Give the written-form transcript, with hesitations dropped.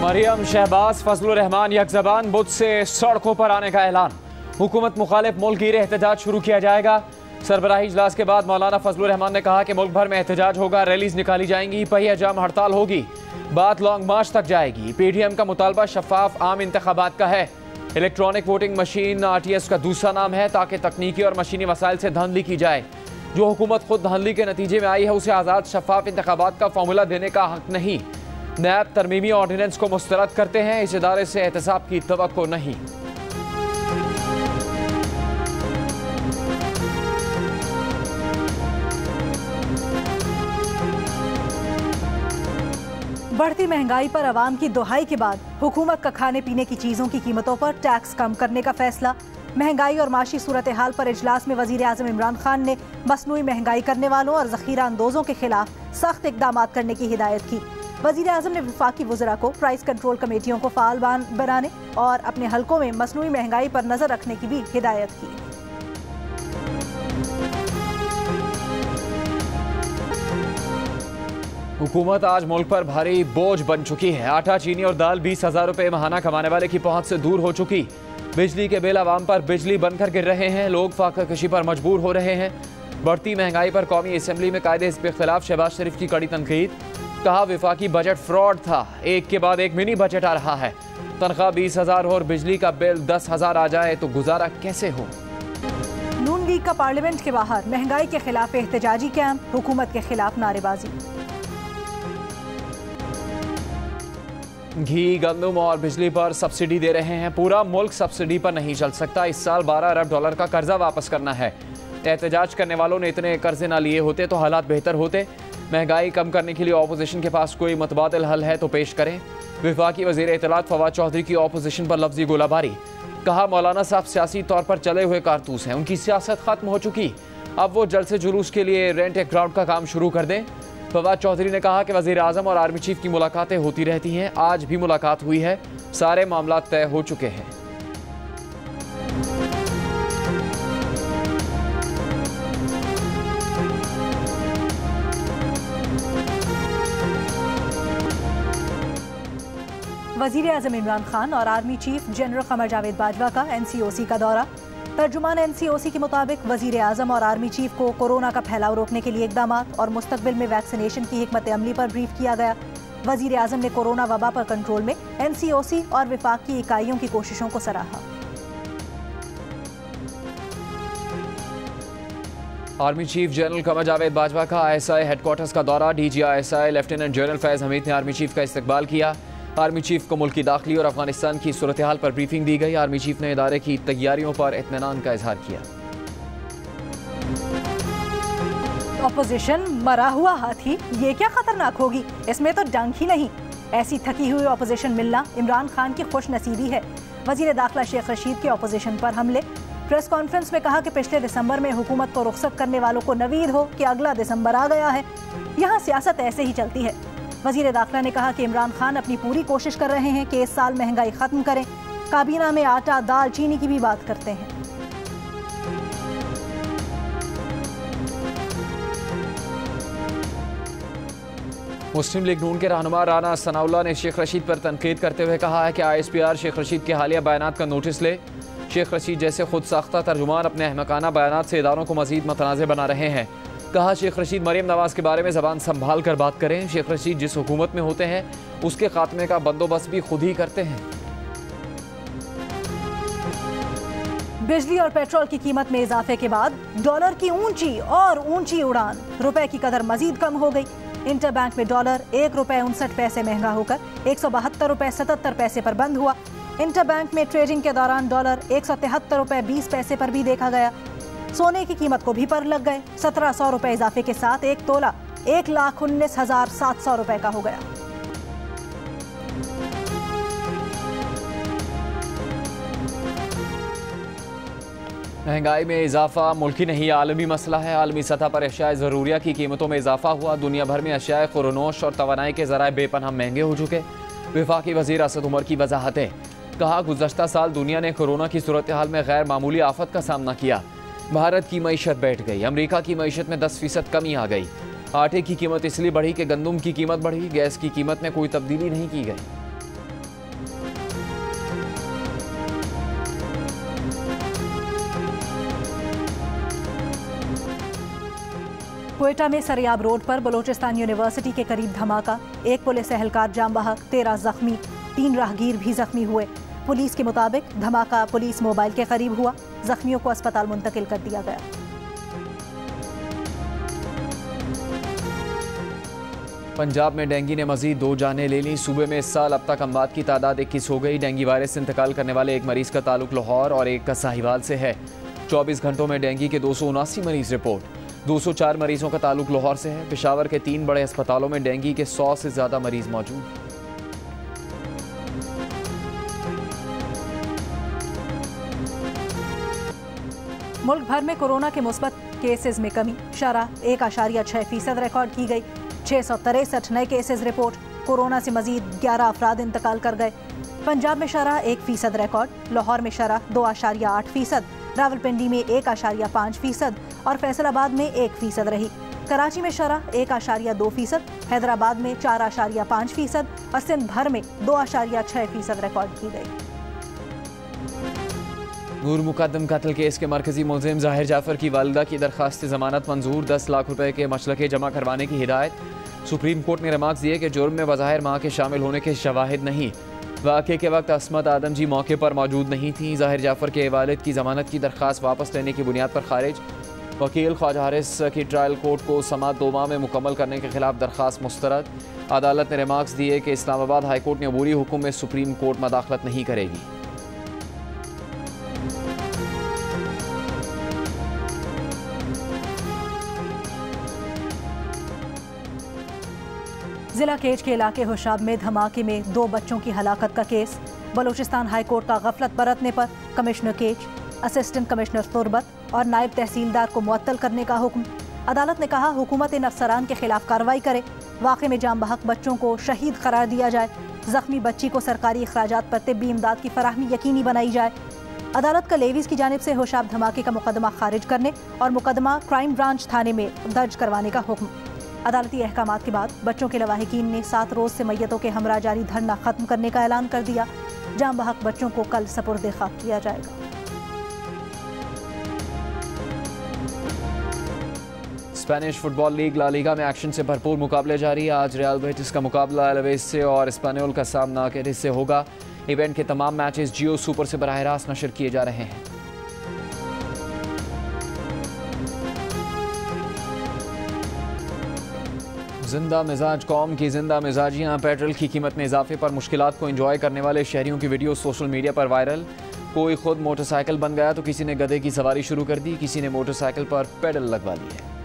मरियम शहबाज फजलुर रहमान यकजबान बुध से सड़कों पर आने का ऐलान। हुकूमत मुखालिफ मुल्क गिरे एहतजाज शुरू किया जाएगा। सरबराही इजलास के बाद मौलाना फजलुर रहमान ने कहा कि मुल्क भर में एहतजाज होगा, रैलीज निकाली जाएंगी, पहिया जाम हड़ताल होगी, बात लॉन्ग मार्च तक जाएगी। पीडीएम का मुतालबा शफाफ आम इंतखाबात का है। इलेक्ट्रॉनिक वोटिंग मशीन आरटीएस का दूसरा नाम है ताकि तकनीकी और मशीनी वसाइल से धांधली की जाए। जो हुकूमत खुद धांधली के नतीजे में आई है उसे आज़ाद शफाफ इंतखाबात का फॉर्मूला देने का हक नहीं। नैब तरमीमी ऑर्डिनेंस को मुस्तरद करते हैं, इस इदारे से एहतसाब की तवक्को नहीं। बढ़ती महंगाई पर आवाम की दुहाई के बाद हुकूमत का खाने पीने की चीजों की कीमतों पर टैक्स कम करने का फैसला। महंगाई और माशी सूरत हाल पर इजलास में वजीर आजम इमरान खान ने मसनूई महंगाई करने वालों और जखीरा अंदोजों के खिलाफ सख्त इकदाम करने की हिदायत की। वजीर आजम ने वफाकी वज़रा को प्राइस कंट्रोल कमेटियों को फाल बनाने और अपने हलकों में मसनूई महंगाई पर नजर रखने की भी हिदायत की। हुकूमत आज मुल्क पर भारी बोझ बन चुकी है। आटा, चीनी और दाल 20,000 रुपए माहाना कमाने वाले की पहुंच से दूर हो चुकी। बिजली के बिल आवाम पर बिजली बनकर गिर रहे हैं, लोग फाका कशी पर मजबूर हो रहे हैं। बढ़ती महंगाई पर कौमी असम्बली में कायदे हिज़्ब के खिलाफ शहबाज शरीफ की कड़ी तनकीद। कहा विफाकी बजट फ्रॉड था, एक के बाद एक मिनी बजट आ रहा है। तनख्वाह 20,000 हो और बिजली का बिल 10,000 आ जाए तो गुजारा कैसे हो। नून लीग का पार्लियामेंट के बाहर महंगाई के खिलाफ एहतजाजी कैंप, हुकूमत के खिलाफ नारेबाजी। घी, गंदम और बिजली पर सब्सिडी दे रहे हैं। पूरा मुल्क सब्सिडी पर नहीं चल सकता। इस साल 12 अरब डॉलर का कर्जा वापस करना है। एहतजाज करने वालों ने इतने कर्जे ना लिए होते तो हालात बेहतर होते। महंगाई कम करने के लिए ऑपोजिशन के पास कोई मुतबादिल हल है तो पेश करें। वफाकी वज़ीर इत्तलात फवाद चौधरी की ऑपोजिशन पर लफ्जी गोलाबारी। कहा मौलाना साहब सियासी तौर पर चले हुए कारतूस हैं, उनकी सियासत खत्म हो चुकी, अब वो जलसे जुलूस के लिए रेंट ए ग्राउंड का काम शुरू कर दें। फवाद चौधरी ने कहा कि वज़ीर आज़म और आर्मी चीफ की मुलाकातें होती रहती हैं, आज भी मुलाकात हुई है, सारे मामला तय हो चुके हैं। वज़ीर आज़म इमरान खान और army chief general Qamar Javed Bajwa का NCOC का दौरा। तर्जुमान NCOC के मुताबिक वज़ीर आज़म और आर्मी चीफ को कोरोना का फैलाव रोकने के लिए इक़दामात और मुस्तक़बिल में वैक्सीनेशन की हिकमत अमली पर ब्रीफ किया गया। वज़ीर आज़म ने कोरोना वबा पर कंट्रोल में NCOC और विफाक की इकाइयों की कोशिशों को सराहा। Army chief general Qamar Javed Bajwa का ISI हेडक्वार्टर्स का दौरा। DG ISI लेफ्टिनेंट जनरल फैज़ हमीद ने आर्मी चीफ का इस्तकबाल किया। आर्मी चीफ को मुल्क की दाखिली और अफगानिस्तान की सूरत हाल पर ब्रीफिंग दी गई। आर्मी चीफ ने इदारे की तैयारियों पर इत्मीनान का इजहार किया। ऑपोजिशन मरा हुआ हाथी, ये क्या खतरनाक होगी, इसमें तो डंक ही नहीं। ऐसी थकी हुई ऑपोजिशन मिलना इमरान खान की खुश नसीबी है। वजीर दाखिला शेख रशीद के ऑपोजिशन पर हमले। प्रेस कॉन्फ्रेंस में कहा कि पिछले दिसंबर में हुकूमत को रुखसत करने वालों को नवीद हो कि अगला दिसंबर आ गया है। यहाँ सियासत ऐसे ही चलती है। वजीर दाखिला ने कहा कि इमरान खान अपनी पूरी कोशिश कर रहे हैं कि इस साल महंगाई खत्म करें। काबीना में आटा, दाल, चीनी की भी बात करते हैं। मुस्लिम लीग नून के रहनुमा राना सनाउल्लाह ने शेख रशीद पर तनकीद करते हुए कहा है कि ISPR शेख रशीद के हालिया बयानात का नोटिस ले। शेख रशीद जैसे खुद साख्ता तर्जुमान अपने अहमकाना बयानात से इदारों को मजीद मतनाज़े बना रहे हैं। कहा शेख रशीद मरियम नवाज के बारे में ज़बान संभाल कर बात करें। शेख रशीद जिस हुकूमत में होते हैं उसके खात्मे का बंदोबस्त भी खुद ही करते हैं। बिजली और पेट्रोल की कीमत में इजाफे के बाद डॉलर की ऊंची और ऊंची उड़ान, रुपए की कदर मजीद कम हो गई। इंटरबैंक में डॉलर 1 रुपए 59 पैसे महंगा होकर 172 रुपए 77 पैसे पर बंद हुआ। इंटरबैंक में ट्रेडिंग के दौरान डॉलर 173 रुपए 20 पैसे पर भी देखा गया। सोने की कीमत को भी पर लग गए। 1700 रुपए इजाफे के साथ एक तोला 1,19,700 रुपए का हो गया। महंगाई में इजाफा मुल्की नहीं आलमी मसला है। आलमी सतह पर अशियाए ज़रूरिया की कीमतों में इजाफा हुआ। दुनिया भर में अशियाए खुरनोश और तवानाई के ज़राए बेपनाह महंगे हो चुके। वफाकी वज़ीर असद उमर की वजाहतें। कहा गुज़श्ता साल दुनिया ने कोरोना की सूरत हाल में गैर मामूली आफत का सामना किया। भारत की मईशत बैठ गई, अमेरिका की मईशत में 10% कमी आ गई। आटे की कीमत इसलिए बढ़ी कि गंदम की कीमत बढ़ी, गैस की कीमत में कोई तब्दीली नहीं की गई। क्वेटा में सरियाब रोड पर बलोचिस्तान यूनिवर्सिटी के करीब धमाका, एक पुलिस एहलकार जाम बहक, 13 जख्मी, 3 राहगीर भी जख्मी हुए। पुलिस के मुताबिक धमाका पुलिस मोबाइल के करीब हुआ, जख्मियों को अस्पताल मुंतकिल कर दिया गया। पंजाब में डेंगू ने मजीद 2 जानें ले लीं। सूबे में इस साल अब तक अमवात की तादाद 21 हो गई। डेंगू वायरस से इंतकाल करने वाले एक मरीज का ताल्लुक लाहौर और एक का साहिवाल से है। 24 घंटों में डेंगू के 279 मरीज रिपोर्ट। 204 मरीजों का ताल्लुक लाहौर से है। पेशावर के 3 बड़े अस्पतालों में डेंगू के 100 से ज्यादा मरीज मौजूद। मुल्क भर में कोरोना के मुस्बत केसेस में कमी, शरह 1.6% रिकॉर्ड की गई। 663 नए केसेस रिपोर्ट। कोरोना से मजीद 11 अफराद इंतकाल कर गए। पंजाब में शरह 1% रिकॉर्ड, लाहौर में शरह 2.8%, रावलपिंडी में 1.5% और फैसलाबाद में 1% रही। कराची में शरह 1.2%, हैदराबाद में 4.5% और सिंध भर में 2.6% रिकॉर्ड की गई। नूर मुकद्दम कत्ल केस के मरकजी मुलजिम ज़ाहिर जाफर की वालिदा की दरख्वास्त जमानत मंजूर। 10 लाख रुपए के मशलके जमा करवाने की हिदायत। सुप्रीम कोर्ट ने रिमार्क्स दिए कि जुर्म में वज़ाहिर माँ के शामिल होने के शवाहिद नहीं। वाक़े के वक्त अस्मत आदम जी मौके पर मौजूद नहीं थी। ज़ाहिर जाफर के वालिद की जमानत की दरख्वास्त वापस लेने की बुनियाद पर खारिज। वकील ख्वाजा हारिस की ट्रायल कोर्ट को समात 2 माह में मुकम्मल करने के खिलाफ दरख्वास्त मुस्तरद। अदालत ने रिमार्क्स दिए कि इस्लामाबाद हाई कोर्ट ने अबूरी हुक्म में सुप्रीम कोर्ट मदाखलत नहीं करेगी। जिला केज के इलाके हुशाब में धमाके में 2 बच्चों की हलाकत का केस। बलूचिस्तान हाई कोर्ट का गफलत बरतने पर कमिश्नर केज, असिस्टेंट कमिश्नर तुरबत और नायब तहसीलदार को मुअत्तल करने का हुक्म। अदालत ने कहा हुकूमत इन अफसरान के खिलाफ कार्रवाई करे। वाक़े में जाम बहक बच्चों को शहीद करार दिया जाए। जख्मी बच्ची को सरकारी अखराजात पर तिब्बी इमदाद की फराहमी यकीनी बनाई जाए। अदालत का लेवीज की जानिब से हुशाब धमाके का मुकदमा खारिज करने और मुकदमा क्राइम ब्रांच थाने में दर्ज करवाने का हुक्म। अदालती अहकामात के बाद बच्चों के लवाहिकीन ने 7 रोज से मैयतों के हमरा जारी धरना खत्म करने का ऐलान कर दिया। जाम बहक बच्चों को कल सपुर्द खाक किया जाएगा। Spanish football league La Liga में एक्शन से भरपूर मुकाबले जारी। आज रियल बेटिस का मुकाबला एलावेस से और एस्पान्योल का सामना कैडिस से होगा। इवेंट के तमाम मैचेस जियो सुपर से बराह रास्त नशर किए जा रहे हैं। जिंदा मिजाज कौम की जिंदा मिजाजियाँ। पेट्रोल की कीमत में इजाफे पर मुश्किलात को एंजॉय करने वाले शहरियों की वीडियो सोशल मीडिया पर वायरल। कोई खुद मोटरसाइकिल बन गया तो किसी ने गधे की सवारी शुरू कर दी, किसी ने मोटरसाइकिल पर पेडल लगवा ली है।